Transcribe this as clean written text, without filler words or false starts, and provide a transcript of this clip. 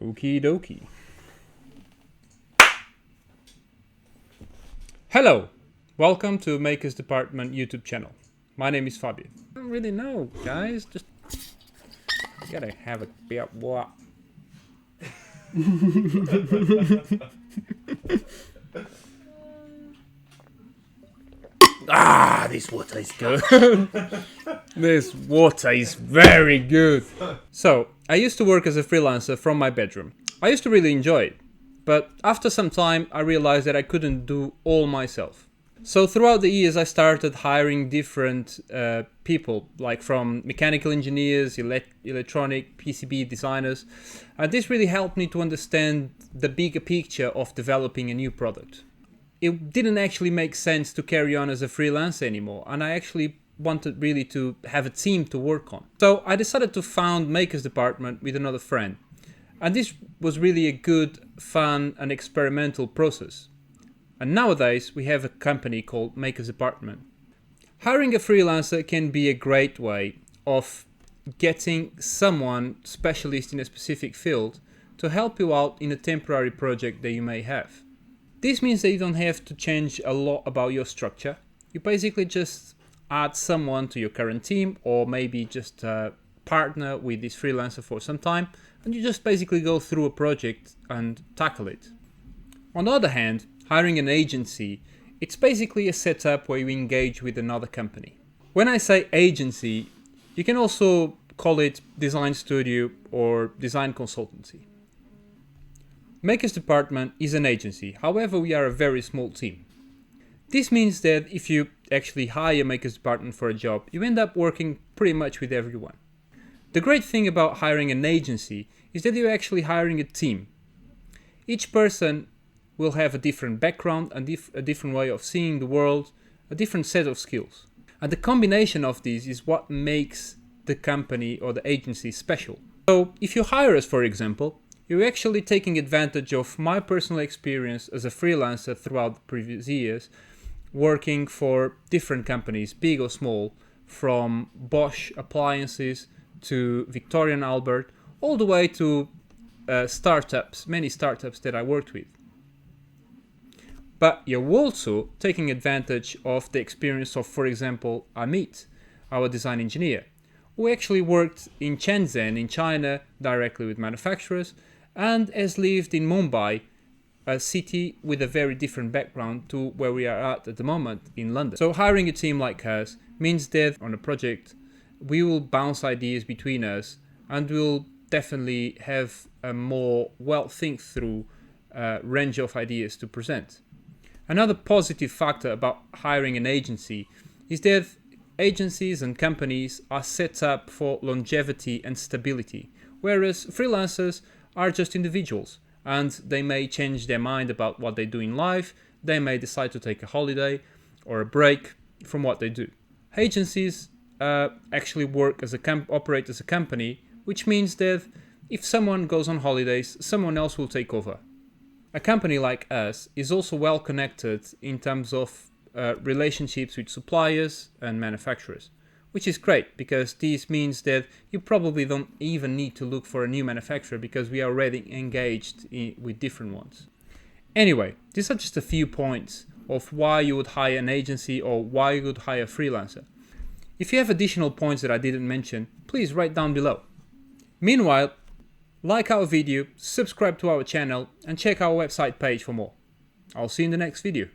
Okie dokie. Hello! Welcome to Makers Department YouTube channel. My name is Fabio. I don't really know, guys. Just gotta have a bit what. This water is good. This water is very good. So, I used to work as a freelancer from my bedroom. I used to really enjoy it. But after some time, I realized that I couldn't do all myself. So throughout the years, I started hiring different people, like from mechanical engineers, electronic, PCB designers. And this really helped me to understand the bigger picture of developing a new product. It didn't actually make sense to carry on as a freelancer anymore, and I actually wanted really to have a team to work on. So I decided to found Makers Department with another friend. And this was really a good, fun and experimental process. And nowadays we have a company called Makers Department. Hiring a freelancer can be a great way of getting someone specialist in a specific field to help you out in a temporary project that you may have. This means that you don't have to change a lot about your structure. You basically just add someone to your current team, or maybe just partner with this freelancer for some time, and you just basically go through a project and tackle it. On the other hand, hiring an agency, it's basically a setup where you engage with another company. When I say agency, you can also call it design studio or design consultancy. Makers Department is an agency, however we are a very small team. This means that if you actually hire Makers Department for a job, you end up working pretty much with everyone. The great thing about hiring an agency is that you're actually hiring a team. Each person will have a different background and a different way of seeing the world, a different set of skills. And the combination of these is what makes the company or the agency special. So if you hire us, for example, you're actually taking advantage of my personal experience as a freelancer throughout the previous years, working for different companies, big or small, from Bosch appliances to Victoria and Albert, all the way to startups, many startups that I worked with. But you're also taking advantage of the experience of, for example, Amit, our design engineer, who actually worked in Shenzhen in China directly with manufacturers and has lived in Mumbai, a city with a very different background to where we are at the moment in London. So hiring a team like us means that on a project, we will bounce ideas between us and we'll definitely have a more well think through range of ideas to present. Another positive factor about hiring an agency is that agencies and companies are set up for longevity and stability, whereas freelancers are just individuals and they may change their mind about what they do in life. They may decide to take a holiday or a break from what they do. Agencies actually work as operate as a company, which means that if someone goes on holidays, someone else will take over. A company like us is also well connected in terms of relationships with suppliers and manufacturers, which is great because this means that you probably don't even need to look for a new manufacturer because we are already engaged with different ones. Anyway, these are just a few points of why you would hire an agency or why you would hire a freelancer. If you have additional points that I didn't mention, please write down below. Meanwhile, like our video, subscribe to our channel and check our website page for more. I'll see you in the next video.